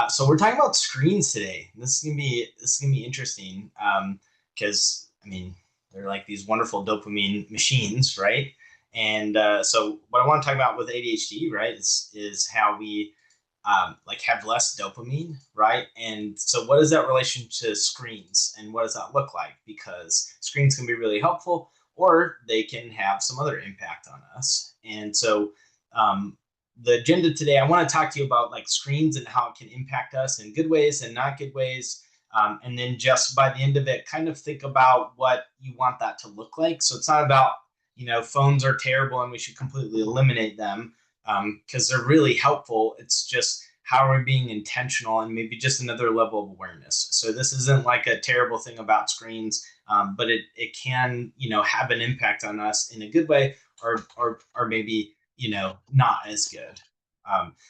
So we're talking about screens today. This is gonna be interesting because I mean they're like these wonderful dopamine machines, right? And so what I want to talk about with ADHD, right, is how we like have less dopamine, right? And so what is that relation to screens, and what does that look like? Because screens can be really helpful, or they can have some other impact on us. And so um, the agenda today, I want to talk to you about like screens and how it can impact us in good ways and not good ways. And then just by the end of it, kind of think about what you want that to look like. So it's not about, phones are terrible and we should completely eliminate them because they're really helpful. It's just how are we being intentional and maybe just another level of awareness. So this isn't like a terrible thing about screens, but it can, have an impact on us in a good way or maybe not as good.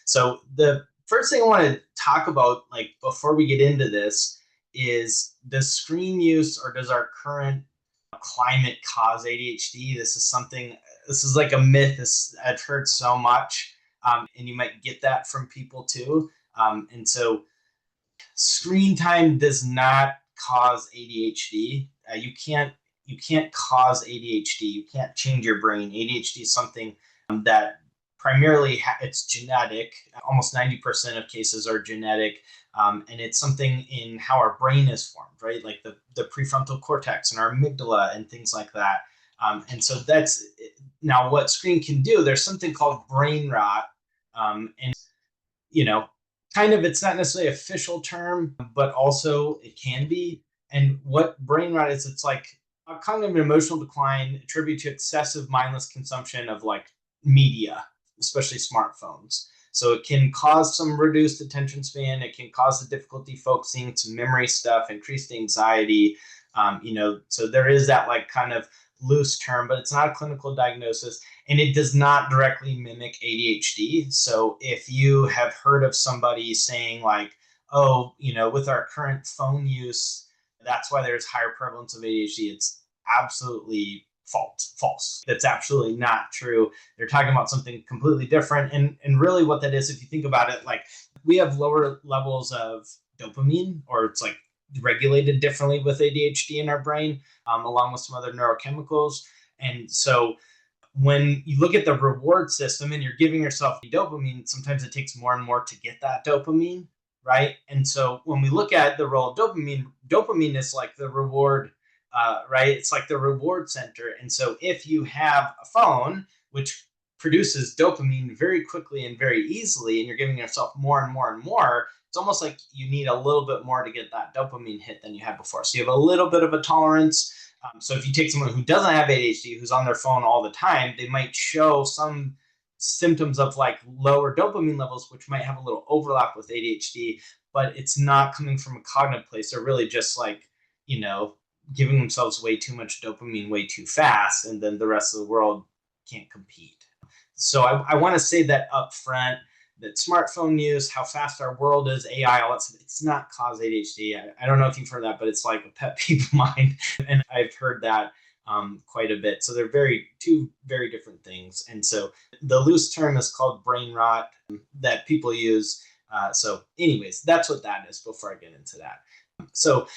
So the first thing I want to talk about, like before we get into this, is does screen use or does our current climate cause ADHD? This is like a myth. I've heard so much, and you might get that from people too. And so screen time does not cause ADHD. You can't cause ADHD. You can't change your brain. ADHD is something that primarily it's genetic. Almost 90% of cases are genetic, and it's something in how our brain is formed, right? Like the prefrontal cortex and our amygdala and things like that. And so that's now what screen can do. There's something called brain rot, and you know, kind of it's not necessarily an official term, but also it can be. And what brain rot is, it's like a cognitive and emotional decline attributed to excessive mindless consumption of like media, especially smartphones. So it can cause some reduced attention span. It can cause the difficulty focusing, some memory stuff, increased anxiety. So there is that like kind of loose term, but it's not a clinical diagnosis, and it does not directly mimic ADHD. So if you have heard of somebody saying like, oh, with our current phone use, that's why there's higher prevalence of ADHD, it's absolutely false. That's absolutely not true. They're talking about something completely different. And really what that is, if you think about it, like we have lower levels of dopamine, or it's like regulated differently with ADHD in our brain, along with some other neurochemicals. And so when you look at the reward system and you're giving yourself dopamine, sometimes it takes more and more to get that dopamine, right? And so when we look at the role of dopamine is like the reward, right? It's like the reward center. And so if you have a phone, which produces dopamine very quickly and very easily, and you're giving yourself more and more and more, it's almost like you need a little bit more to get that dopamine hit than you had before. So you have a little bit of a tolerance. So if you take someone who doesn't have ADHD, who's on their phone all the time, they might show some symptoms of like lower dopamine levels, which might have a little overlap with ADHD, but it's not coming from a cognitive place. They're really just like, giving themselves way too much dopamine way too fast, and then the rest of the world can't compete. So I want to say that up front, that smartphone use, how fast our world is, AI, all that stuff, it's not cause ADHD. I don't know if you've heard that, but it's like a pet peeve of mine. And I've heard that quite a bit. So they're two very different things. And so the loose term is called brain rot that people use. So anyways, that's what that is before I get into that. So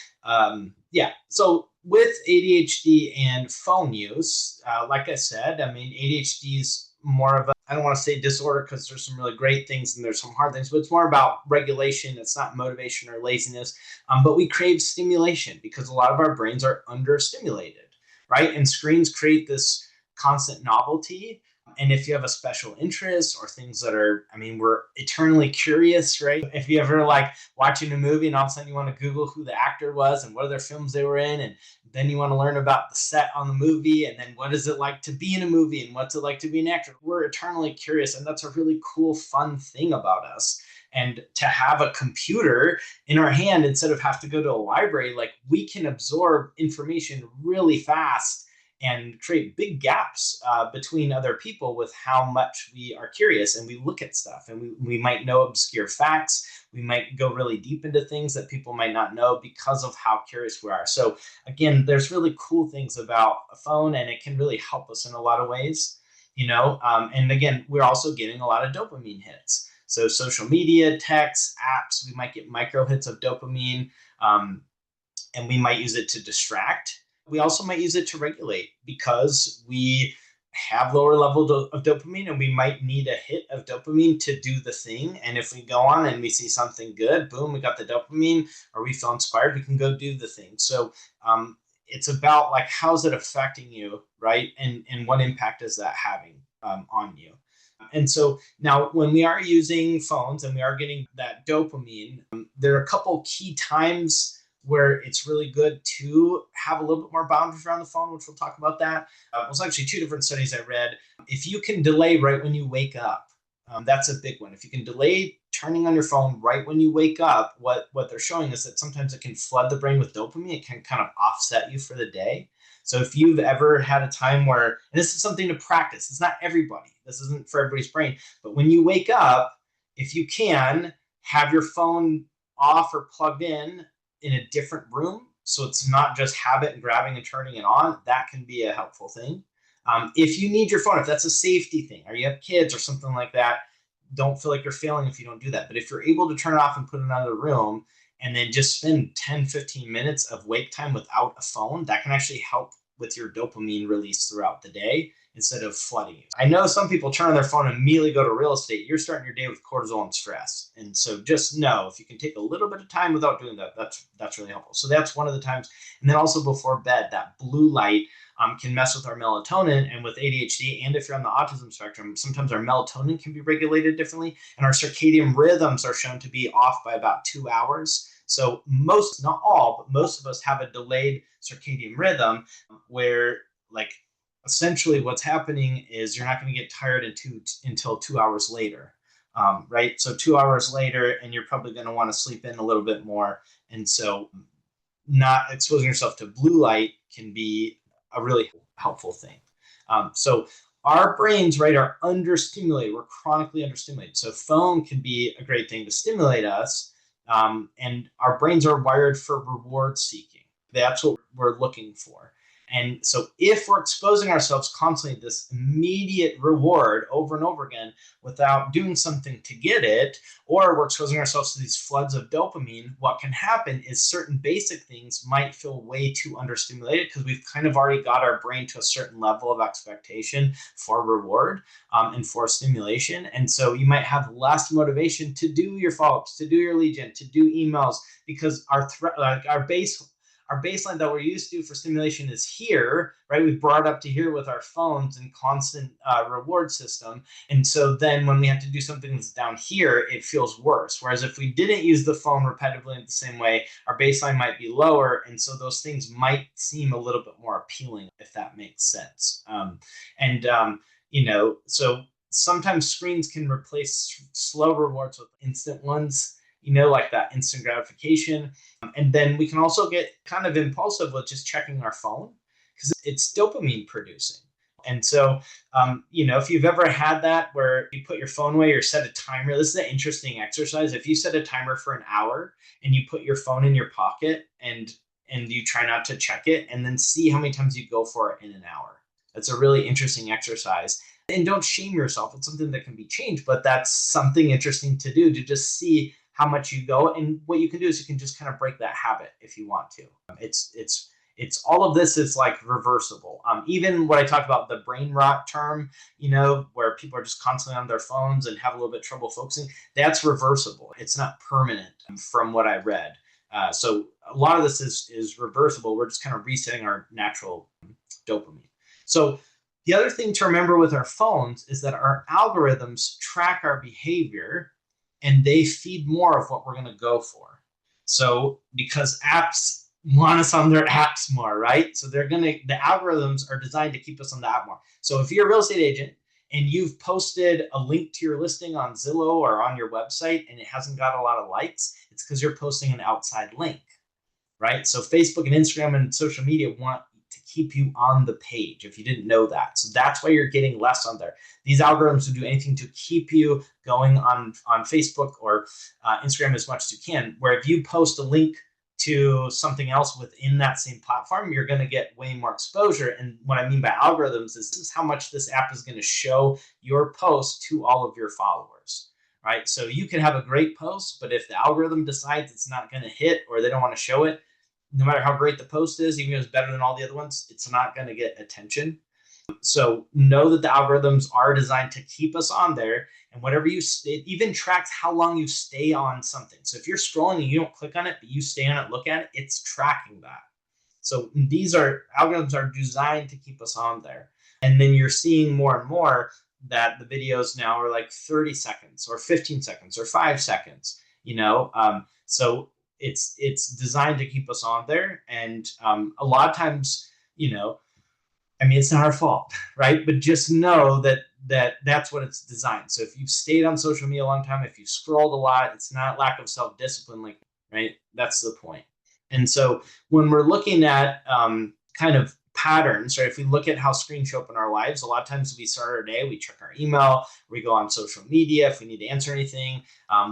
so with ADHD and phone use, like I said, I mean, ADHD is more of a, I don't want to say disorder because there's some really great things and there's some hard things, but it's more about regulation. It's not motivation or laziness, but we crave stimulation because a lot of our brains are understimulated, right? And screens create this constant novelty. And if you have a special interest or things that are, I mean, we're eternally curious, right? If you ever like watching a movie and all of a sudden you want to Google who the actor was and what other films they were in, and then you want to learn about the set on the movie, and then what is it like to be in a movie and what's it like to be an actor? We're eternally curious, and that's a really cool, fun thing about us. And to have a computer in our hand instead of have to go to a library, like we can absorb information really fast and create big gaps between other people with how much we are curious and we look at stuff, and we might know obscure facts. We might go really deep into things that people might not know because of how curious we are. So again, there's really cool things about a phone, and it can really help us in a lot of ways, and again, we're also getting a lot of dopamine hits. So social media, texts, apps, we might get micro hits of dopamine. And we might use it to distract. We also might use it to regulate because we have lower levels of dopamine and we might need a hit of dopamine to do the thing. And if we go on and we see something good, boom, we got the dopamine, or we feel inspired, we can go do the thing. So it's about like, how's it affecting you, right? And what impact is that having on you? And so now when we are using phones and we are getting that dopamine, there are a couple key times where it's really good to have a little bit more boundaries around the phone, which we'll talk about that. It was actually two different studies I read. If you can delay right when you wake up, that's a big one. If you can delay turning on your phone right when you wake up, what they're showing is that sometimes it can flood the brain with dopamine. It can kind of offset you for the day. So if you've ever had a time where, and this is something to practice, it's not everybody, this isn't for everybody's brain, but when you wake up, if you can have your phone off or plugged in a different room, so it's not just habit and grabbing and turning it on, that can be a helpful thing. If you need your phone, if that's a safety thing, or you have kids or something like that, don't feel like you're failing if you don't do that. But if you're able to turn it off and put it in another room and then just spend 10, 15 minutes of wake time without a phone, that can actually help with your dopamine release throughout the day instead of flooding you. I know some people turn on their phone and immediately go to real estate. You're starting your day with cortisol and stress. And so just know if you can take a little bit of time without doing that, that's really helpful. So that's one of the times. And then also before bed, that blue light can mess with our melatonin. And with ADHD, and if you're on the autism spectrum, sometimes our melatonin can be regulated differently. And our circadian rhythms are shown to be off by about 2 hours. So most, not all, but most of us have a delayed circadian rhythm where, like, essentially what's happening is you're not going to get tired until 2 hours later, right? So 2 hours later, and you're probably going to want to sleep in a little bit more. And so not exposing yourself to blue light can be a really helpful thing. So our brains, right, are understimulated. We're chronically understimulated. So phone can be a great thing to stimulate us. And our brains are wired for reward seeking. That's what we're looking for. And so if we're exposing ourselves constantly to this immediate reward over and over again without doing something to get it, or we're exposing ourselves to these floods of dopamine, what can happen is certain basic things might feel way too understimulated because we've kind of already got our brain to a certain level of expectation for reward and for stimulation. And so you might have less motivation to do your follow-ups, to do your lead gen, to do emails, because our baseline that we're used to for stimulation is here, right? We've brought it up to here with our phones and constant reward system. And so then when we have to do something that's down here, it feels worse. Whereas if we didn't use the phone repetitively in the same way, our baseline might be lower. And so those things might seem a little bit more appealing, if that makes sense. So sometimes screens can replace slow rewards with instant ones, like that instant gratification. And then we can also get kind of impulsive with just checking our phone because it's dopamine producing. And so, if you've ever had that where you put your phone away or set a timer, this is an interesting exercise. If you set a timer for an hour and you put your phone in your pocket and you try not to check it, and then see how many times you go for it in an hour. That's a really interesting exercise. And don't shame yourself. It's something that can be changed, but that's something interesting to do, to just see how much you go. And what you can do is you can just kind of break that habit if you want to. It's all of this is like reversible. Even what I talked about, the brain rot term, where people are just constantly on their phones and have a little bit of trouble focusing, that's reversible. It's not permanent from what I read. So a lot of this is reversible. We're just kind of resetting our natural dopamine. So the other thing to remember with our phones is that our algorithms track our behavior and they feed more of what we're going to go for. So because apps want us on their apps more, right? So the algorithms are designed to keep us on the app more. So if you're a real estate agent and you've posted a link to your listing on Zillow or on your website and it hasn't got a lot of likes, it's because you're posting an outside link, right? So Facebook and Instagram and social media want to keep you on the page, if you didn't know that. So that's why you're getting less on there. These algorithms will do anything to keep you going on Facebook or Instagram as much as you can, where if you post a link to something else within that same platform, you're going to get way more exposure. And what I mean by algorithms is this is how much this app is going to show your post to all of your followers, right? So you can have a great post, but if the algorithm decides it's not going to hit or they don't want to show it, no matter how great the post is, even if it's better than all the other ones, it's not going to get attention. So know that the algorithms are designed to keep us on there, and whatever it even tracks how long you stay on something. So if you're scrolling and you don't click on it, but you stay on it, look at it, it's tracking that. So these algorithms are designed to keep us on there. And then you're seeing more and more that the videos now are like 30 seconds or 15 seconds or 5 seconds, so it's designed to keep us on there. And a lot of times, it's not our fault, right? But just know that's what it's designed. So if you've stayed on social media a long time, if you've scrolled a lot, it's not lack of self-discipline, right? That's the point. And so when we're looking at kind of patterns, right? If we look at how screens show up in our lives, a lot of times we start our day, we check our email, we go on social media. If we need to answer anything,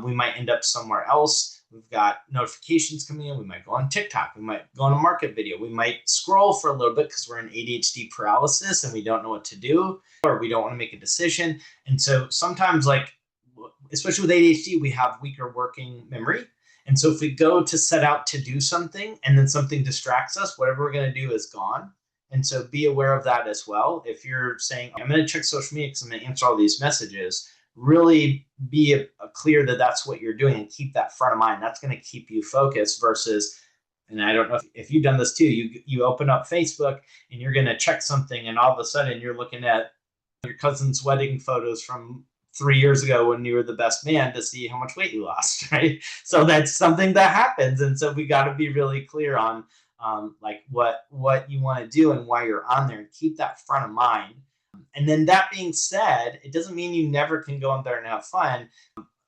we might end up somewhere else. We've got notifications coming in. We might go on TikTok. We might go on a market video. We might scroll for a little bit because we're in ADHD paralysis and we don't know what to do, or we don't want to make a decision. And so sometimes, especially with ADHD, we have weaker working memory. And so if we go to set out to do something and then something distracts us, whatever we're going to do is gone. And so be aware of that as well. If you're saying, I'm going to check social media because I'm going to answer all these messages, really be clear that that's what you're doing and keep that front of mind. That's going to keep you focused versus, and I don't know if you've done this too, you open up Facebook and you're going to check something and all of a sudden you're looking at your cousin's wedding photos from 3 years ago when you were the best man to see how much weight you lost, right? So that's something that happens. And so we got to be really clear on what you want to do and why you're on there, and keep that front of mind. And then that being said, it doesn't mean you never can go on there and have fun,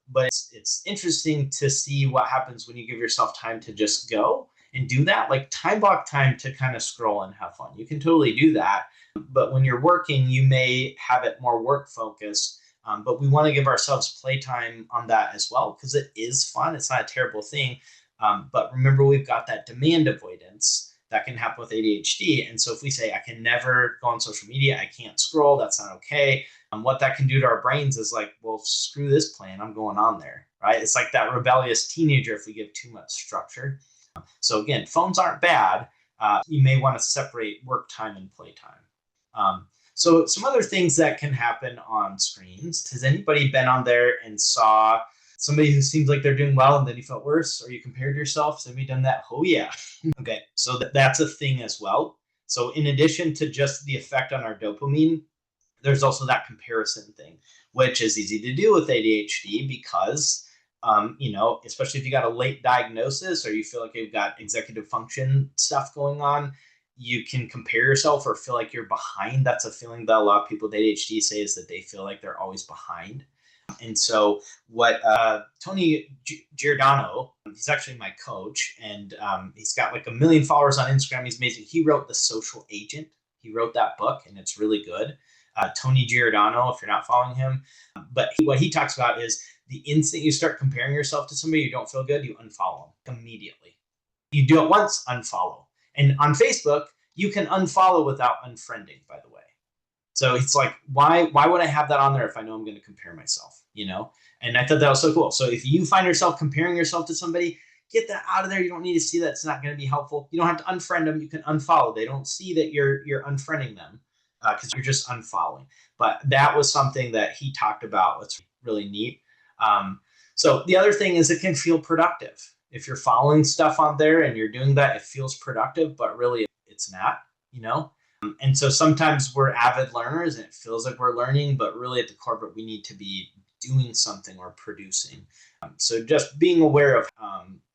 but it's interesting to see what happens when you give yourself time to just go and do that. Like time block time to kind of scroll and have fun. You can totally do that. But when you're working, you may have it more work focused. But we want to give ourselves playtime on that as well, because it is fun. It's not a terrible thing. But remember, we've got that demand avoidance that can happen with ADHD. And so if we say, I can never go on social media, I can't scroll, that's not okay. What that can do to our brains is like, well, screw this plan, I'm going on there, right? It's like that rebellious teenager if we give too much structure. So again, phones aren't bad. You may want to separate work time and playtime. So some other things that can happen on screens. Has anybody been on there and saw somebody who seems like they're doing well and then you felt worse, or you compared yourself? Has anybody done that? Oh yeah. Okay, so that's a thing as well. So in addition to just the effect on our dopamine, there's also that comparison thing, which is easy to do with ADHD because, especially if you got a late diagnosis or you feel like you've got executive function stuff going on, you can compare yourself or feel like you're behind. That's a feeling that a lot of people with ADHD say, is that they feel like they're always behind. And so what Tony Giordano, he's actually my coach, and he's got like 1 million followers on Instagram. He's amazing. He wrote The Social Agent. He wrote that book, and it's really good. Tony Giordano, if you're not following him. But what he talks about is the instant you start comparing yourself to somebody you don't feel good, you unfollow them immediately. You do it once, unfollow. And on Facebook, you can unfollow without unfriending, by the way. So it's like, why would I have that on there if I know I'm going to compare myself, And I thought that was so cool. So if you find yourself comparing yourself to somebody, get that out of there. You don't need to see that. It's not going to be helpful. You don't have to unfriend them. You can unfollow. They don't see that you're unfriending them because you're just unfollowing. But that was something that he talked about. It's really neat. So the other thing is it can feel productive. If you're following stuff on there and you're doing that, it feels productive, but really it's not, And so sometimes we're avid learners and it feels like we're learning, but really at the core of it, we need to be doing something or producing. So just being aware of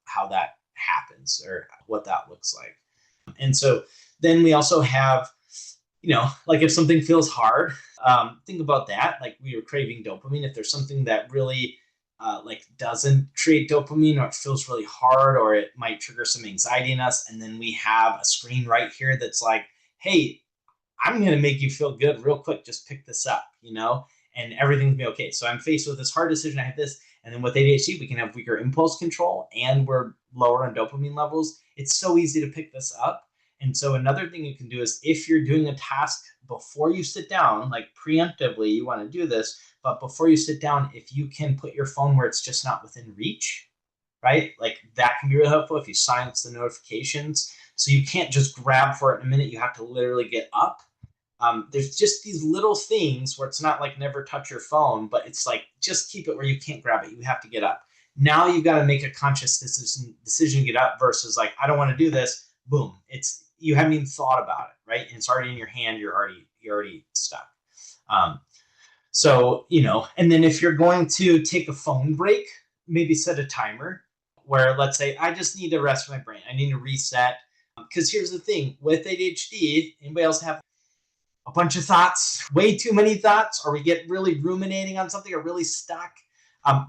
how that happens or what that looks like. And so then we also have, like if something feels hard, think about that. Like we were craving dopamine. If there's something that really doesn't create dopamine, or it feels really hard, or it might trigger some anxiety in us. And then we have a screen right here that's like, hey, I'm going to make you feel good real quick. Just pick this up, and everything's going to be okay. So I'm faced with this hard decision. I have this. And then with ADHD, we can have weaker impulse control and we're lower on dopamine levels. It's so easy to pick this up. And so another thing you can do is if you're doing a task before you sit down, like preemptively, you want to do this, but before you sit down, if you can put your phone where it's just not within reach, right? Like that can be really helpful if you silence the notifications. So you can't just grab for it in a minute. You have to literally get up. There's just these little things where it's not like never touch your phone, but it's like just keep it where you can't grab it. You have to get up. Now you got to make a conscious decision to get up versus like, I don't want to do this. Boom. It's you haven't even thought about it, right? And it's already in your hand. You're already stuck. Um, so, and then if you're going to take a phone break, maybe set a timer where let's say I just need to rest my brain. I need to reset. Because here's the thing with ADHD, anybody else have a bunch of thoughts, way too many thoughts, or we get really ruminating on something or really stuck?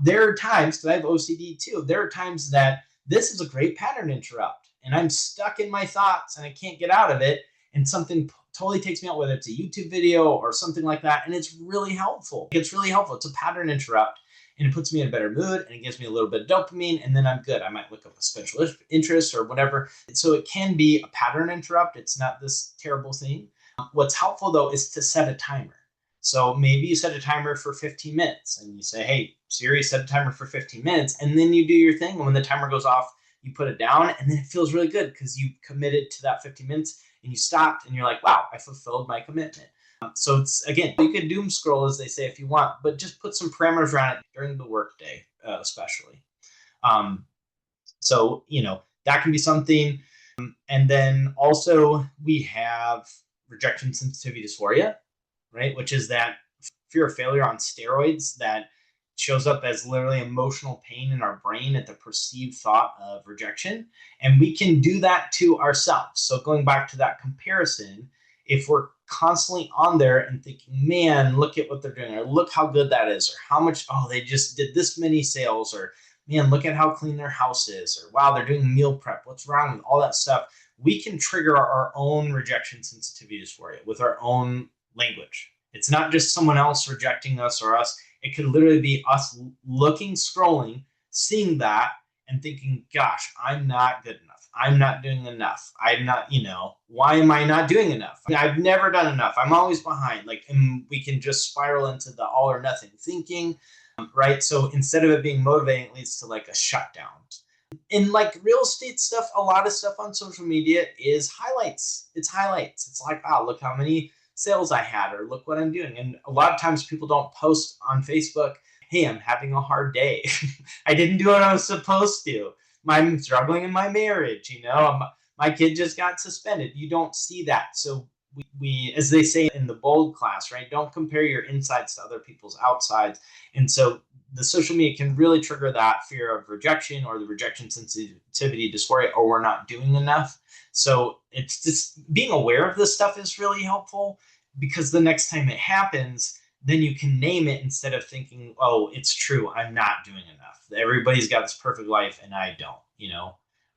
There are times, because I have OCD too, there are times that this is a great pattern interrupt and I'm stuck in my thoughts and I can't get out of it. And something totally takes me out, whether it's a YouTube video or something like that. And it's really helpful. It's really helpful. It's a pattern interrupt and it puts me in a better mood and it gives me a little bit of dopamine and then I'm good. I might look up a special interest or whatever. So it can be a pattern interrupt. It's not this terrible thing. What's helpful though is to set a timer. So maybe you set a timer for 15 minutes and you say, hey, Siri, set a timer for 15 minutes. And then you do your thing. And when the timer goes off, you put it down and then it feels really good because you committed to that 15 minutes and you stopped and you're like, wow, I fulfilled my commitment. So it's, again, you can doom scroll as they say if you want, but just put some parameters around it during the workday, especially. So, that can be something. And then also we have rejection sensitivity dysphoria, right? Which is that fear of failure on steroids that shows up as literally emotional pain in our brain at the perceived thought of rejection. And we can do that to ourselves. So going back to that comparison, if we're constantly on there and thinking, man, look at what they're doing, or look how good that is, or how much, oh, they just did this many sales, or man, look at how clean their house is, or wow, they're doing meal prep, what's wrong with all that stuff? We can trigger our own rejection sensitivity dysphoria with our own language. It's not just someone else rejecting us or us. It could literally be us looking, scrolling, seeing that and thinking, gosh, I'm not good enough. I'm not doing enough. I'm not, why am I not doing enough? I've never done enough. I'm always behind. And we can just spiral into the all or nothing thinking, right? So instead of it being motivating, it leads to like a shutdown. In like real estate stuff, a lot of stuff on social media is highlights. It's highlights. It's like, wow, look how many sales I had, or look what I'm doing. And a lot of times people don't post on Facebook, hey, I'm having a hard day. I didn't do what I was supposed to. I'm struggling in my marriage, my kid just got suspended. You don't see that. So we, as they say in the bold class, right? Don't compare your insides to other people's outsides. And so the social media can really trigger that fear of rejection or the rejection sensitivity dysphoria, or we're not doing enough. So it's just being aware of this stuff is really helpful, because the next time it happens, then you can name it instead of thinking, oh, it's true, I'm not doing enough. Everybody's got this perfect life and I don't,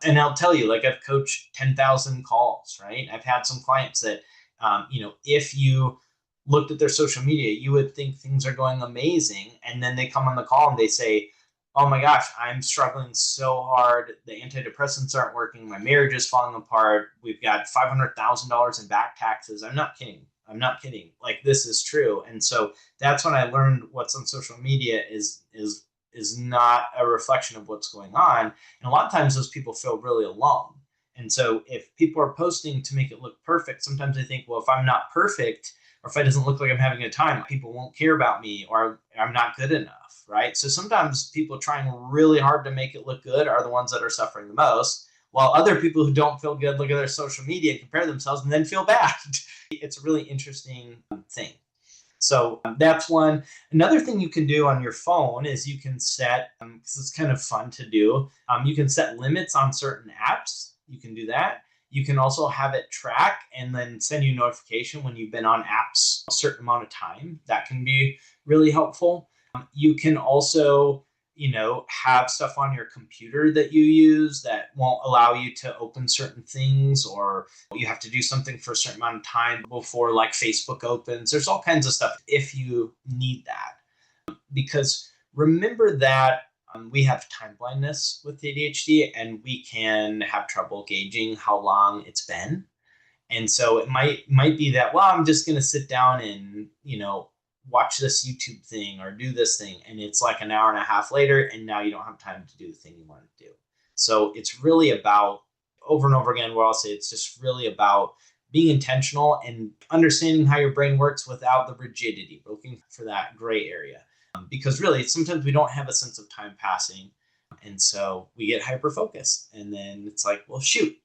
And I'll tell you, like I've coached 10,000 calls, right? I've had some clients that, if you looked at their social media, you would think things are going amazing. And then they come on the call and they say, oh my gosh, I'm struggling so hard. The antidepressants aren't working. My marriage is falling apart. We've got $500,000 in back taxes. I'm not kidding. Like, this is true. And so that's when I learned what's on social media is not a reflection of what's going on. And a lot of times those people feel really alone. And so if people are posting to make it look perfect, sometimes I think, well, if I'm not perfect, or if it doesn't look like I'm having a time, people won't care about me, or I'm not good enough, right? So sometimes people trying really hard to make it look good are the ones that are suffering the most, while other people who don't feel good look at their social media and compare themselves and then feel bad. It's a really interesting thing. So that's one. Another thing you can do on your phone is you can set, because it's kind of fun to do, you can set limits on certain apps. You can do that. You can also have it track and then send you a notification when you've been on apps a certain amount of time. That can be really helpful. You can also, have stuff on your computer that you use that won't allow you to open certain things, or you have to do something for a certain amount of time before like Facebook opens. There's all kinds of stuff if you need that. Because remember that we have time blindness with ADHD, and we can have trouble gauging how long it's been. And so it might be that, well, I'm just going to sit down and, watch this YouTube thing or do this thing. And it's like an hour and a half later, and now you don't have time to do the thing you want to do. So it's really about, over and over again, what I'll say, it's just really about being intentional and understanding how your brain works without the rigidity, looking for that gray area. Because really, sometimes we don't have a sense of time passing. And so we get hyper focused. And then it's like, well, shoot,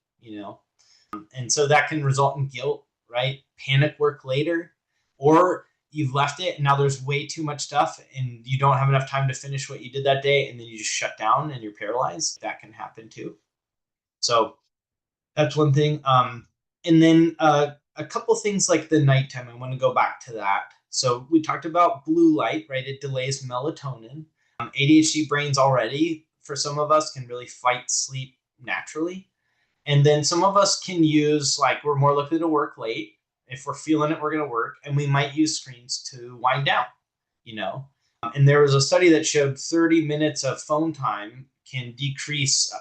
and so that can result in guilt, right? Panic work later, or you've left it and now there's way too much stuff and you don't have enough time to finish what you did that day, and then you just shut down and you're paralyzed. That can happen too. So that's one thing. And then a couple things like the nighttime. I want to go back to that. So we talked about blue light, right? It delays melatonin. ADHD brains already, for some of us, can really fight sleep naturally. And then some of us can use, like, we're more likely to work late. If we're feeling it, we're going to work. And we might use screens to wind down, you know. And there was a study that showed 30 minutes of phone time can decrease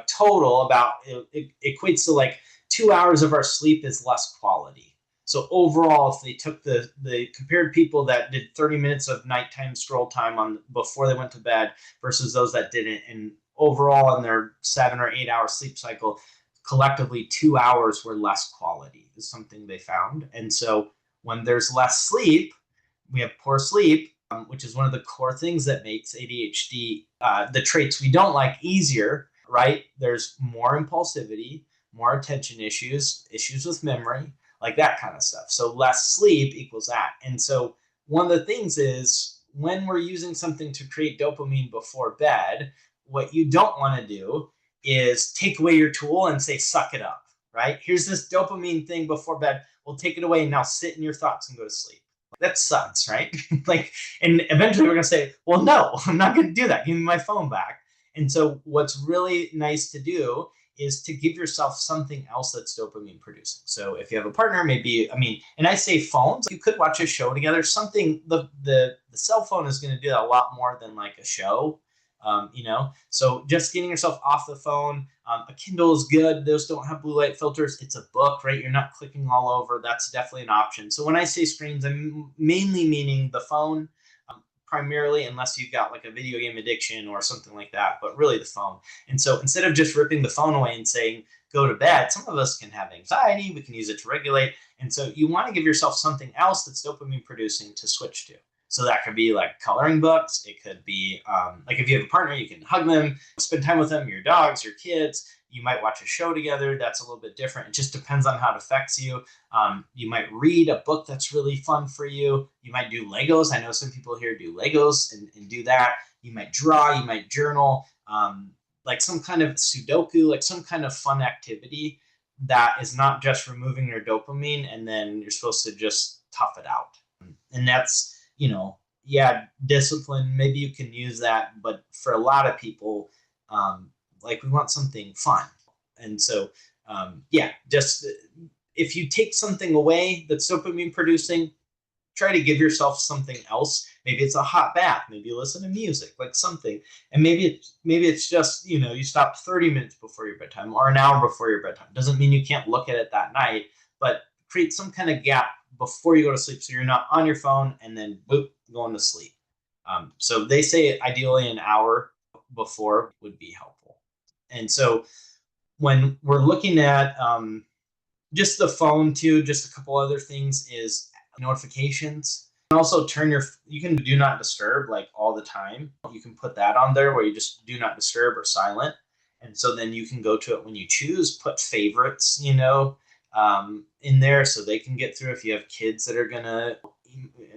total about, it equates to like 2 hours of our sleep is less quality. So overall, if they took the compared people that did 30 minutes of nighttime scroll time on before they went to bed versus those that didn't, and overall in their 7 or 8 hour sleep cycle, collectively 2 hours were less quality is something they found. And so when there's less sleep, we have poor sleep, which is one of the core things that makes ADHD, the traits we don't like, easier, right? There's more impulsivity, more attention issues, issues with memory, like that kind of stuff. So less sleep equals that. And so one of the things is, when we're using something to create dopamine before bed, what you don't want to do is take away your tool and say, suck it up, right? Here's this dopamine thing before bed. We'll take it away and now sit in your thoughts and go to sleep. That sucks, right? Like, and eventually we're going to say, well, no, I'm not going to do that. Give me my phone back. And so what's really nice to do is to give yourself something else that's dopamine producing. So if you have a partner, maybe, and I say phones, you could watch a show together, something, the cell phone is going to do that a lot more than like a show. So just getting yourself off the phone. A Kindle is good. Those don't have blue light filters. It's a book, right? You're not clicking all over. That's definitely an option. So when I say screens, I'm mainly meaning the phone, primarily, unless you've got like a video game addiction or something like that, but really the phone. And so instead of just ripping the phone away and saying, go to bed, some of us can have anxiety. We can use it to regulate. And so you want to give yourself something else that's dopamine producing to switch to. So that could be like coloring books. It could be like if you have a partner, you can hug them, spend time with them, your dogs, your kids. You might watch a show together. That's a little bit different. It just depends on how it affects you. You might read a book that's really fun for you. You might do Legos. I know some people here do Legos and do that. You might draw. You might journal, like some kind of Sudoku, like some kind of fun activity that is not just removing your dopamine and then you're supposed to just tough it out. And that's, discipline, maybe you can use that, but for a lot of people, like we want something fun. And so, just if you take something away that's dopamine producing, try to give yourself something else. Maybe it's a hot bath, maybe you listen to music, like something. And maybe it's just, you stop 30 minutes before your bedtime or an hour before your bedtime. Doesn't mean you can't look at it that night, but create some kind of gap before you go to sleep so you're not on your phone and then boop, going to sleep. So they say ideally an hour before would be helpful. And so when we're looking at just the phone too, just a couple other things is notifications. And also you can do not disturb like all the time. You can put that on there where you just do not disturb or silent. And so then you can go to it when you choose, put favorites, in there so they can get through. If you have kids that are going to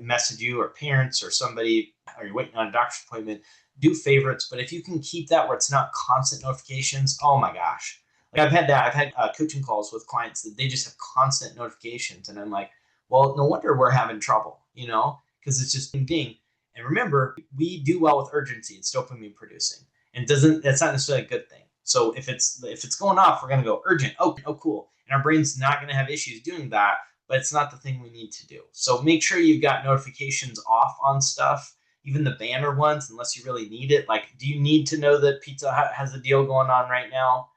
message you, or parents or somebody, or you're waiting on a doctor's appointment, do favorites. But if you can keep that where it's not constant notifications, oh my gosh. Like I've had coaching calls with clients that they just have constant notifications. And I'm like, well, no wonder we're having trouble, because it's just ding. And remember, we do well with urgency. It's dopamine producing, and that's not necessarily a good thing. So if it's going off, we're going to go urgent. Oh, cool. And our brain's not going to have issues doing that, but it's not the thing we need to do. So make sure you've got notifications off on stuff, even the banner ones, unless you really need it. Like, do you need to know that Pizza Hut has a deal going on right now?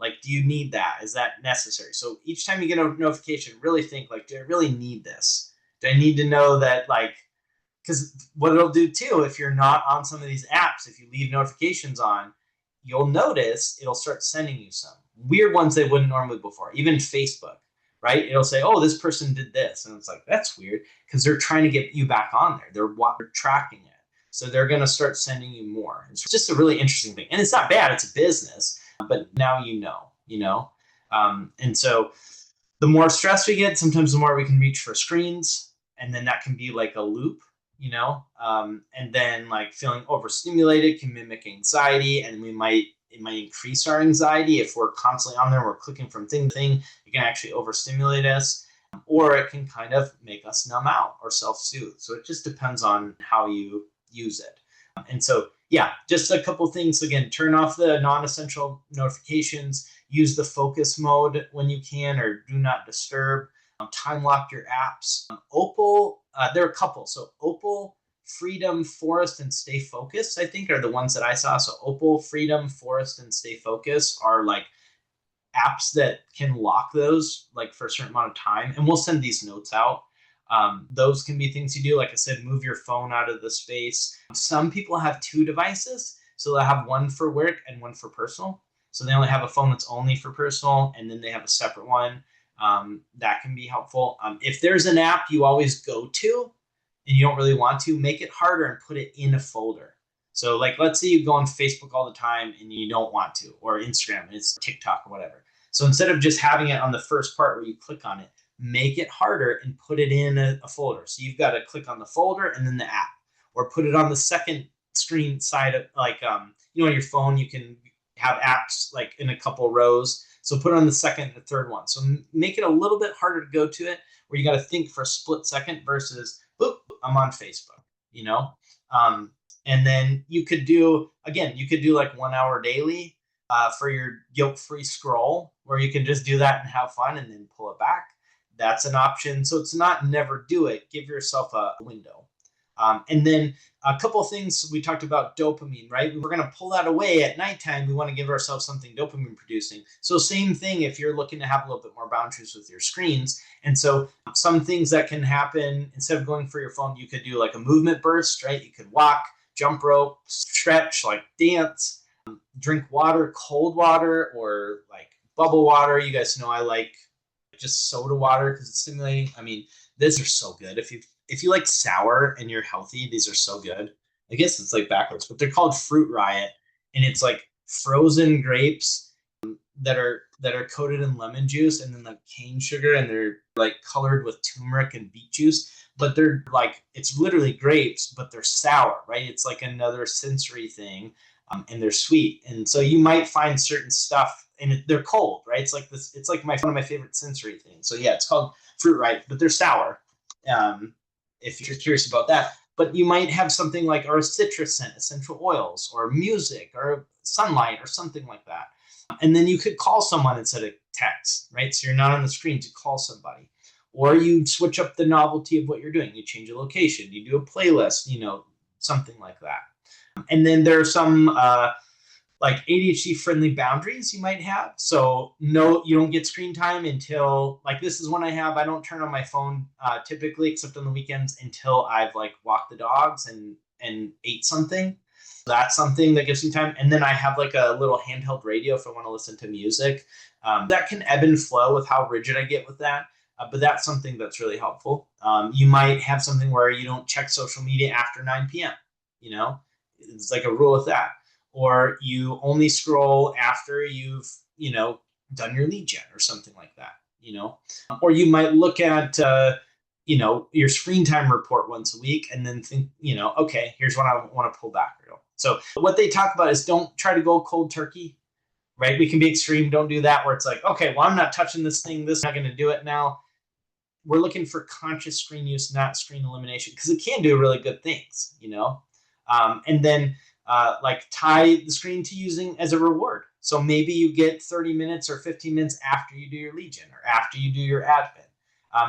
Like, do you need that? Is that necessary? So each time you get a notification, really think like, do I really need this? Do I need to know that, like, because what it'll do too, if you're not on some of these apps, if you leave notifications on, you'll notice it'll start sending you some weird ones they wouldn't normally before. Even Facebook, right? It'll say, oh, this person did this. And it's like, that's weird, because they're trying to get you back on there. They're tracking it. So they're going to start sending you more. It's just a really interesting thing. And it's not bad. It's a business. But now you know. And so the more stress we get, sometimes the more we can reach for screens. And then that can be like a loop, and then like feeling overstimulated can mimic anxiety, and it might increase our anxiety if we're constantly on there. We're clicking from thing to thing. It can actually overstimulate us, or it can kind of make us numb out or self-soothe. So it just depends on how you use it. And so, yeah, just a couple things. Again, turn off the non-essential notifications, use the focus mode when you can, or do not disturb. Time lock your apps. Opal, there are a couple. So Opal, Freedom, Forest, and Stay Focused, I think, are the ones that I saw. So Opal, Freedom, Forest, and Stay Focused are like apps that can lock those like for a certain amount of time. And we'll send these notes out. Those can be things you do. Like I said, move your phone out of the space. Some people have two devices. So they'll have one for work and one for personal. So they only have a phone that's only for personal, and then they have a separate one. That can be helpful. If there's an app you always go to and you don't really want to, make it harder and put it in a folder. So like, let's say you go on Facebook all the time and you don't want to, or Instagram, and it's TikTok or whatever. So instead of just having it on the first part where you click on it, make it harder and put it in a folder. So you've got to click on the folder and then the app, or put it on the second screen side of, like, on your phone, you can have apps like in a couple rows. So put it on the second and third one. So make it a little bit harder to go to it, where you got to think for a split second versus, boop, I'm on Facebook, and then you could do like 1 hour daily for your guilt-free scroll, where you can just do that and have fun and then pull it back. That's an option. So it's not never do it. Give yourself a window. And then a couple of things we talked about, dopamine, right? We're going to pull that away at nighttime. We want to give ourselves something dopamine producing. So same thing if you're looking to have a little bit more boundaries with your screens. And so some things that can happen, instead of going for your phone, you could do like a movement burst, right? You could walk, jump rope, stretch, like dance, drink water, cold water, or like bubble water. You guys know I like just soda water because it's stimulating. I mean, these are so good. If you like sour and you're healthy, these are so good. I guess it's like backwards, but they're called Fruit Riot, and it's like frozen grapes that are coated in lemon juice and then like cane sugar, and they're like colored with turmeric and beet juice. But they're like, it's literally grapes, but they're sour, right? It's like another sensory thing, and they're sweet. And so you might find certain stuff, and they're cold, right? It's like this. It's like one of my favorite sensory things. So yeah, it's called Fruit Riot, but they're sour. If you're curious about that. But you might have something like, or a citrus scent, essential oils, or music, or sunlight, or something like that. And then you could call someone instead of text, right? So you're not on the screen to call somebody. Or you switch up the novelty of what you're doing. You change a location, you do a playlist, something like that. And then there are some like ADHD friendly boundaries you might have. So no, you don't get screen time until, like, this is one I have. I don't turn on my phone typically, except on the weekends, until I've like walked the dogs and ate something. That's something that gives me time. And then I have like a little handheld radio if I want to listen to music. That can ebb and flow with how rigid I get with that. But that's something that's really helpful. You might have something where you don't check social media after 9 p.m. It's like a rule with that. Or you only scroll after you've, done your lead gen or something like that, Or you might look at, your screen time report once a week and then think, okay, here's what I want to pull back. So what they talk about is, don't try to go cold turkey, right? We can be extreme. Don't do that where it's like, okay, well, I'm not touching this thing. This is not going to do it now. We're looking for conscious screen use, not screen elimination, because it can do really good things, and then like tie the screen to using as a reward. So maybe you get 30 minutes or 15 minutes after you do your lead gen or after you do your admin.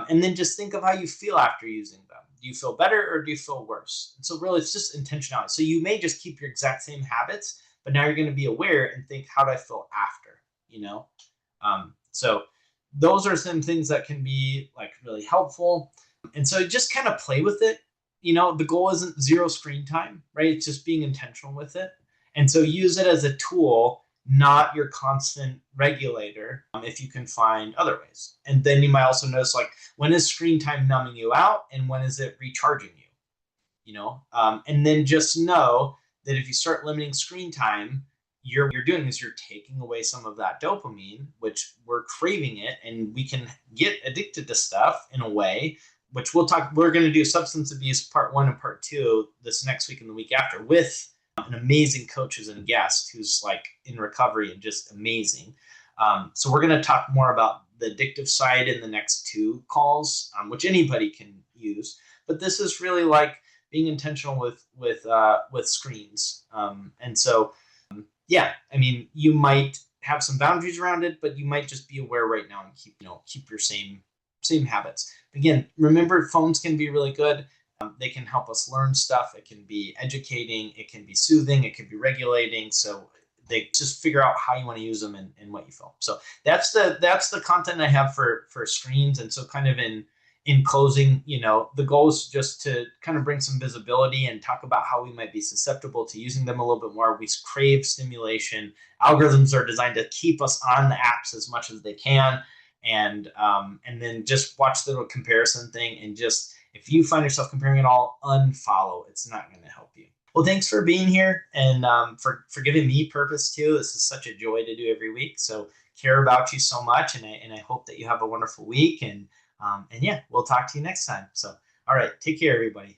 And then just think of how you feel after using them. Do you feel better or do you feel worse? And so really it's just intentionality. So you may just keep your exact same habits, but now you're going to be aware and think, how do I feel after? So those are some things that can be like really helpful. And so just kind of play with it. The goal isn't zero screen time, right? It's just being intentional with it. And so use it as a tool, not your constant regulator, if you can find other ways. And then you might also notice, like, when is screen time numbing you out and when is it recharging you? And then just know that if you start limiting screen time, you're doing is you're taking away some of that dopamine, which we're craving it, and we can get addicted to stuff in a way, which we're going to do substance abuse part 1 and part 2 this next week and the week after with an amazing coach as a guest who's like in recovery and just amazing. So we're going to talk more about the addictive side in the next 2 calls, which anybody can use. But this is really like being intentional with screens. And so, yeah, I mean, you might have some boundaries around it, but you might just be aware right now and keep your same habits. Again, remember, phones can be really good. They can help us learn stuff. It can be educating. It can be soothing. It can be regulating. So they just figure out how you want to use them and what you feel. So that's the content I have for screens. And so kind of in closing, the goal is just to kind of bring some visibility and talk about how we might be susceptible to using them a little bit more. We crave stimulation. Algorithms are designed to keep us on the apps as much as they can. And then just watch the little comparison thing, and just, if you find yourself comparing at all, unfollow. It's not going to help you. Well, thanks for being here, and for giving me purpose too. This is such a joy to do every week. So care about you so much, and I hope that you have a wonderful week. And yeah, we'll talk to you next time. So, all right, take care, everybody.